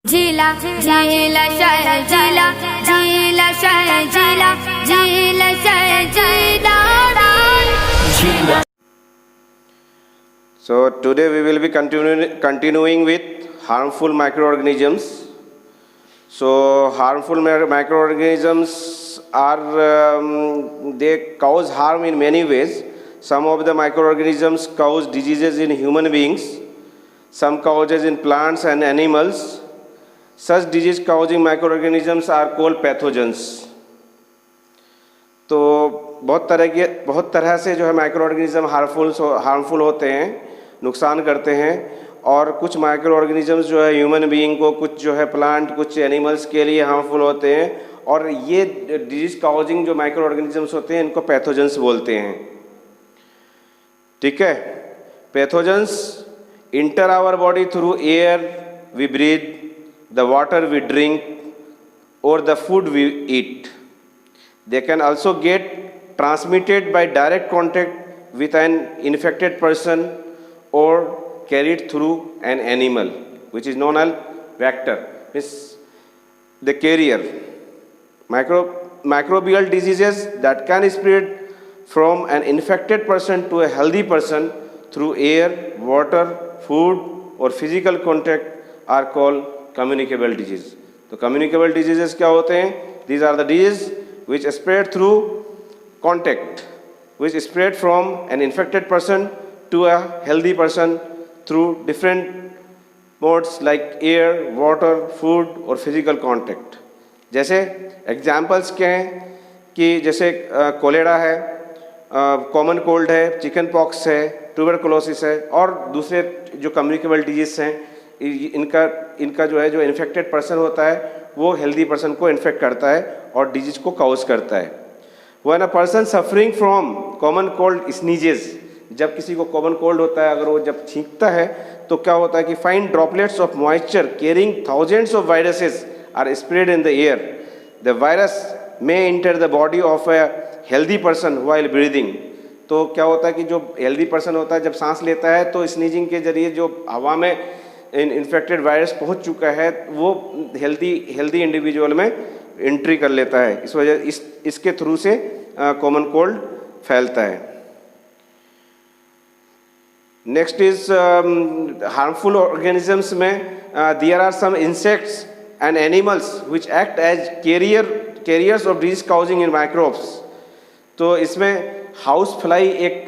जिला जिला शय जिला जिला शय जिला जिला शय जिला। So today we will be continuing with harmful microorganisms. So harmful microorganisms are they cause harm in many ways. Some of the microorganisms cause diseases in human beings. Some causes in plants and animals. Such disease-causing microorganisms are called pathogens. तो बहुत तरह से जो है micro harmful होते हैं, नुकसान करते हैं, और कुछ माइक्रो ऑर्गेनिजम्स जो है ह्यूमन बीइंग को, कुछ जो है प्लांट, कुछ एनिमल्स के लिए हार्मफुल होते हैं, और ये डिजीज काउजिंग जो माइक्रो ऑर्गेनिजम्स होते हैं इनको पैथोजेंस बोलते हैं। ठीक है, pathogens enter our body through air we breathe, the water we drink और the food we eat. They can also get transmitted by direct contact with an infected person or carried through an animal, which is known as vector, means the carrier. Microbial diseases that can spread from an infected person to a healthy person through air, water, food or physical contact are called communicable disease. तो communicable diseases क्या होते हैं? These are the diseases which spread through contact, which spread from an infected person to a healthy person through different modes like air, water, food और physical contact. जैसे examples क्या हैं कि जैसे कोलेरा है, कॉमन कोल्ड है, chicken pox है, tuberculosis है, और दूसरे जो कम्युनिकेबल डिजीज हैं, इनका जो है जो इन्फेक्टेड पर्सन होता है वो हेल्दी पर्सन को इन्फेक्ट करता है और डिजीज को काउज करता है। When a person suffering from common cold sneezes, जब किसी को कॉमन कोल्ड होता है, अगर वो जब छींकता है तो क्या होता है कि fine droplets of moisture carrying thousands of viruses are spread in the air. The virus may enter the body of a healthy person while breathing. तो क्या होता है कि जो हेल्दी पर्सन होता है जब सांस लेता है तो स्नीजिंग के जरिए जो हवा में इन्फेक्टेड वायरस पहुंच चुका है वो हेल्दी इंडिविजुअल में एंट्री कर लेता है। इस वजह इसके थ्रू से कॉमन कोल्ड फैलता है। नेक्स्ट इज हार्मफुल ऑर्गेनिजम्स में there are some insects and animals which act as carriers of disease causing in microbes. तो इसमें हाउस फ्लाई एक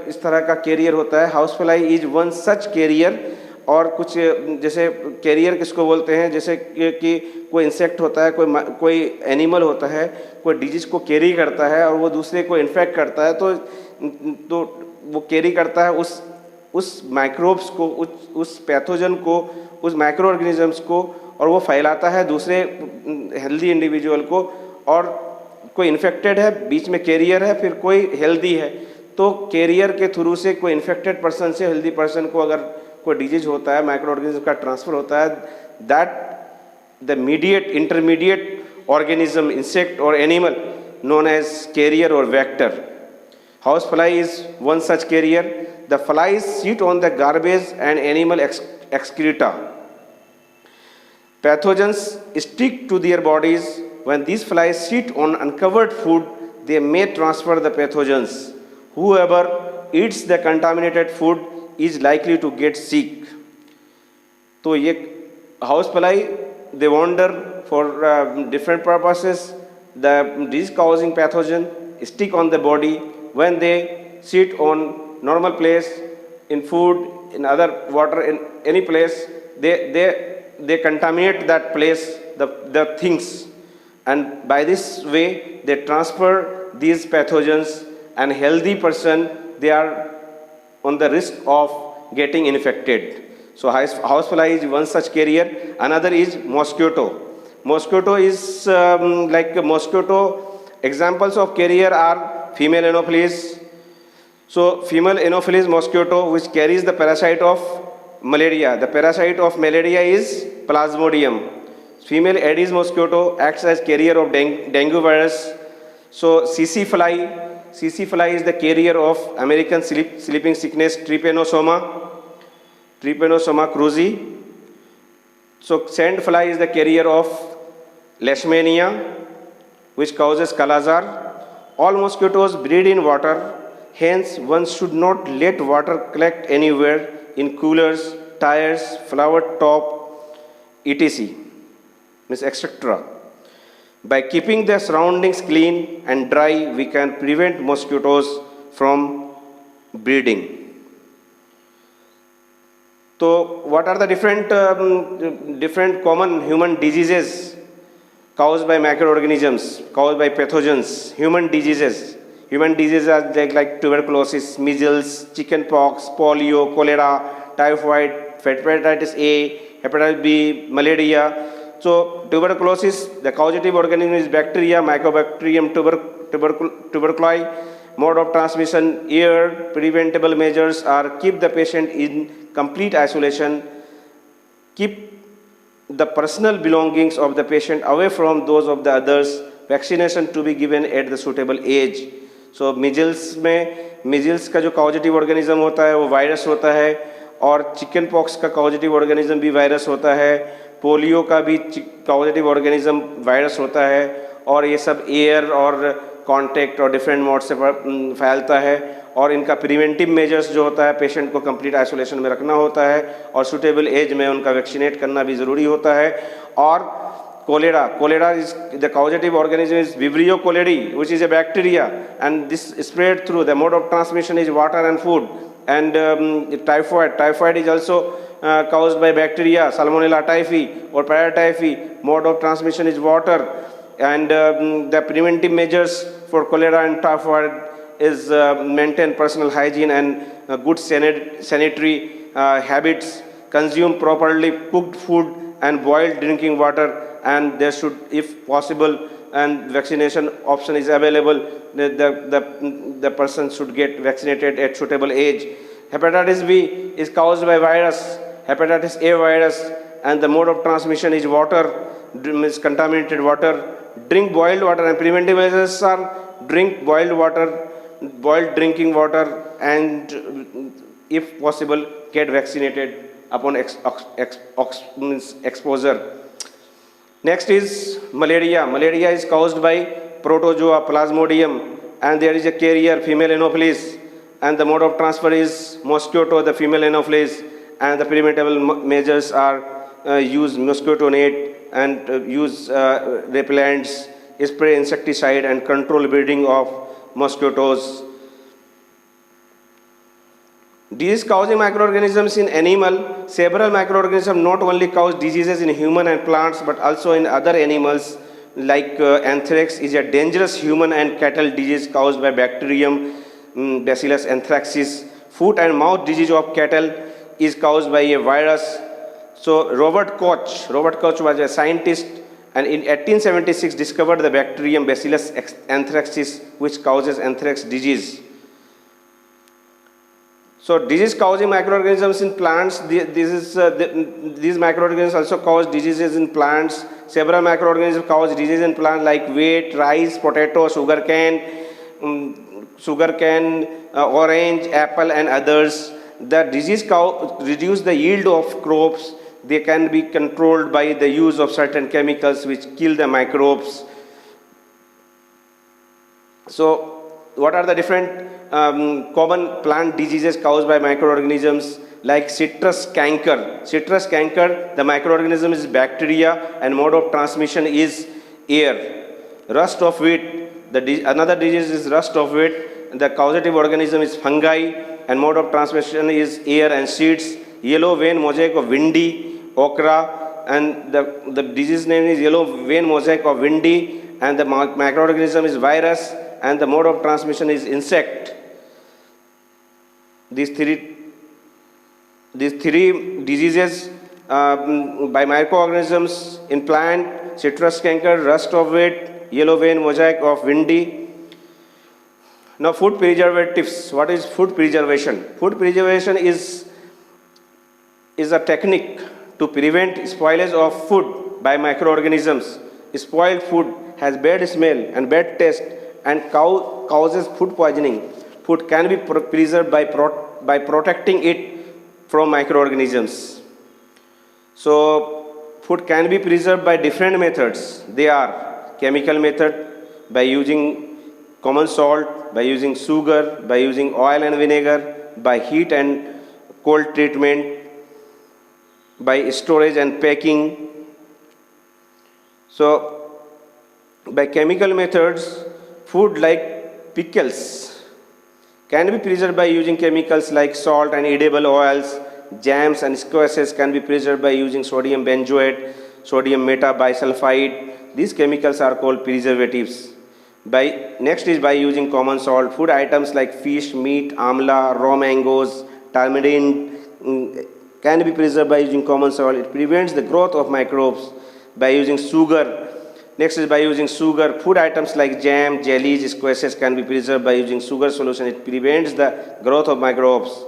इस तरह का कैरियर होता है। House fly is one such carrier. और कुछ जैसे कैरियर किसको बोलते हैं, जैसे कि कोई इंसेक्ट होता है, कोई एनिमल होता है, कोई डिजीज को कैरी करता है और वो दूसरे को इन्फेक्ट करता है, तो वो कैरी करता है उस माइक्रोब्स को, उस पैथोजन को, उस माइक्रो ऑर्गेनिजम्स को, और वो फैलाता है दूसरे हेल्दी इंडिविजुअल को। और कोई इन्फेक्टेड है, बीच में कैरियर है, फिर कोई हेल्दी है, तो कैरियर के थ्रू से कोई इन्फेक्टेड पर्सन से हेल्दी पर्सन को अगर कोई डिजीज होता है, माइक्रो ऑर्गेनिज्म का ट्रांसफर होता है, that the intermediate organism, insect और एनिमल नोन एज कैरियर और vector. House fly is one such carrier. The flies sit on the garbage and animal excreta. Pathogens stick to their bodies. When these flies sit on uncovered food, they may transfer the pathogens. Whoever eats the contaminated food is likely to get sick. तो ये house fly they wander for different purposes. The disease causing pathogen stick on the body. When they sit on normal place, in food, in other water, in any place, they contaminate that place, the things, and by this way they transfer these pathogens, and healthy person they are on the risk of getting infected. So housefly is one such carrier. Another is mosquito. Mosquito is like mosquito. Examples of carrier are female Anopheles. So female Anopheles mosquito which carries the parasite of malaria. The parasite of malaria is Plasmodium. Female Aedes mosquito acts as carrier of dengue virus. So CC fly is the carrier of American sleeping sickness Trypanosoma cruzi. So sand fly is the carrier of Leishmania, which causes Kala-Azar. All mosquitoes breed in water, hence one should not let water collect anywhere in coolers, tires, flower top, etc. Means etc. By keeping the surroundings clean and dry, we can prevent mosquitoes from breeding. So, what are the different common human diseases caused by microorganisms, caused by pathogens? Human diseases. Human diseases are like tuberculosis, measles, chickenpox, polio, cholera, typhoid, hepatitis A, hepatitis B, malaria. So, tuberculosis, the causative organism is bacteria, Mycobacterium tuberculoi. Mode of transmission, air. Preventable measures are keep the patient in complete isolation, keep the personal belongings of the patient away from those of the others, vaccination to be given at the suitable age. So measles में measles का जो causative organism होता है वो virus होता है और chicken pox का causative organism भी virus होता है, पोलियो का भी causative organism virus होता है और ये सब एयर और कॉन्टैक्ट और डिफरेंट मोड से फैलता है और इनका प्रिवेंटिव मेजर्स जो होता है पेशेंट को कंप्लीट आइसोलेशन में रखना होता है और सूटेबल एज में उनका वैक्सीनेट करना भी ज़रूरी होता है. और cholera is the causative organism is Vibrio cholerae which is a bacteria and this spread through the mode of transmission is water and food and typhoid is also caused by bacteria, Salmonella typhi or Paratyphi. Mode of transmission is water, and the preventive measures for cholera and typhoid is maintain personal hygiene and good sanitary habits, consume properly cooked food and boiled drinking water, and there should, if possible, and vaccination option is available, the person should get vaccinated at suitable age. Hepatitis B is caused by virus, hepatitis A virus, and the mode of transmission is water, is contaminated water. Drink boiled water, and preventive measures are drink boiled water, boiled drinking water, and if possible get vaccinated upon exposure. Next is malaria. Malaria is caused by protozoa plasmodium, and there is a carrier female Anopheles, and the mode of transfer is mosquito, the female Anopheles, and the preventable measures are use mosquito net and use repellents, spray insecticide, and control breeding of mosquitoes. Disease causing microorganisms in animal. Several microorganisms not only cause diseases in human and plants but also in other animals, like anthrax is a dangerous human and cattle disease caused by bacterium Bacillus anthracis. Foot and mouth disease of cattle is caused by a virus. So Robert Koch was a scientist, and in 1876 discovered the bacterium Bacillus anthracis, which causes anthrax disease. So disease causing microorganisms in plants, these microorganisms also cause diseases in plants. Several microorganisms cause diseases in plants like wheat, rice, potato, sugarcane, orange, apple, and others. The disease reduce the yield of crops. They can be controlled by the use of certain chemicals which kill the microbes. So, what are the different common plant diseases caused by microorganisms? Like citrus canker. Citrus canker, the microorganism is bacteria, and mode of transmission is air. Rust of wheat. Another disease is rust of wheat. The causative organism is fungi, and mode of transmission is air and seeds. Yellow vein mosaic of windy, okra, and the disease name is yellow vein mosaic of windy, and the microorganism is virus, and the mode of transmission is insect. These three diseases by microorganisms in plant: citrus canker, rust of wheat, yellow vein mosaic of windy. Now, food preservatives. What is food preservation? Food preservation is a technique to prevent spoilage of food by microorganisms. Spoiled food has bad smell and bad taste and causes food poisoning. Food can be preserved by protecting it from microorganisms. So, Food can be preserved by different methods. They are chemical method, by using common salt, by using sugar, by using oil and vinegar, by heat and cold treatment, by storage and packing. So, by chemical methods, food like pickles can be preserved by using chemicals like salt and edible oils. Jams and squashes can be preserved by using sodium benzoate, sodium metabisulfite. These chemicals are called preservatives. Next is by using common salt. Food items like fish, meat, amla, raw mangoes, tamarind can be preserved by using common salt. It prevents the growth of microbes. By using sugar. Next is by using sugar. Food items like jam, jellies, squashes can be preserved by using sugar solution. It prevents the growth of microbes.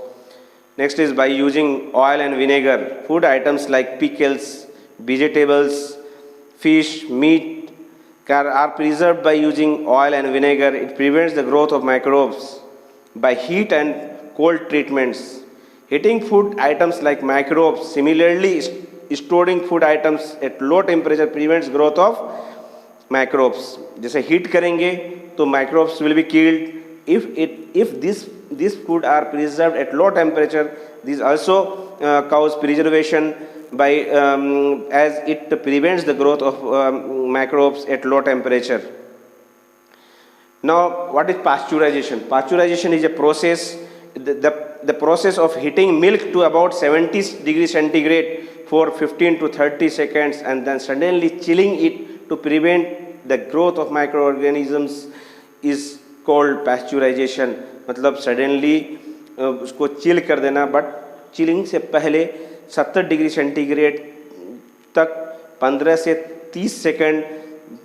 Next is by using oil and vinegar. Food items like pickles, vegetables, fish, meat are preserved by using oil and vinegar. It prevents the growth of microbes. By heat and cold treatments. Heating food items like microbes. Similarly, storing food items at low temperature prevents growth of microbes. जैसे heat करेंगे तो microbes will be killed. If these food are preserved at low temperature, these also cause preservation by as it prevents the growth of microbes at low temperature. Now, what is pasteurization? Pasteurization is a process, the process of heating milk to about 70 degrees centigrade for 15 to 30 seconds and then suddenly chilling it to prevent the growth of microorganisms is called pasteurization. मतलब suddenly उसको chill कर देना, but chilling से पहले 70 degree centigrade तक 15 से 30 second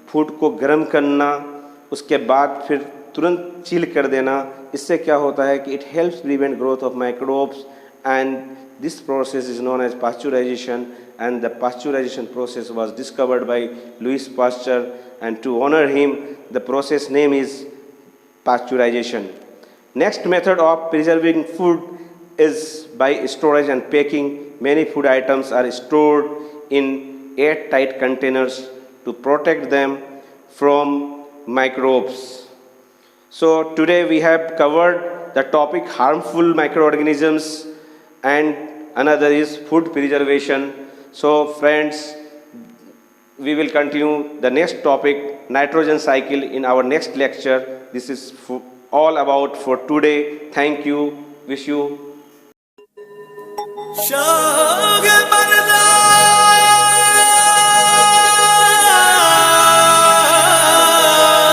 food को गर्म करना, उसके बाद फिर तुरंत चिल कर देना. इससे क्या होता है कि it helps prevent growth of microbes and this process is known as pasteurization, and the pasteurization process was discovered by Louis Pasteur, and to honor him the process name is pasteurization. Next method of preserving food is by storage and packing. Many food items are stored in airtight containers to protect them from microbes. So today we have covered the topic harmful microorganisms, and another is food preservation. So friends, we will continue the next topic, nitrogen cycle, in our next lecture. This is all about for today. Thank you. Wish you.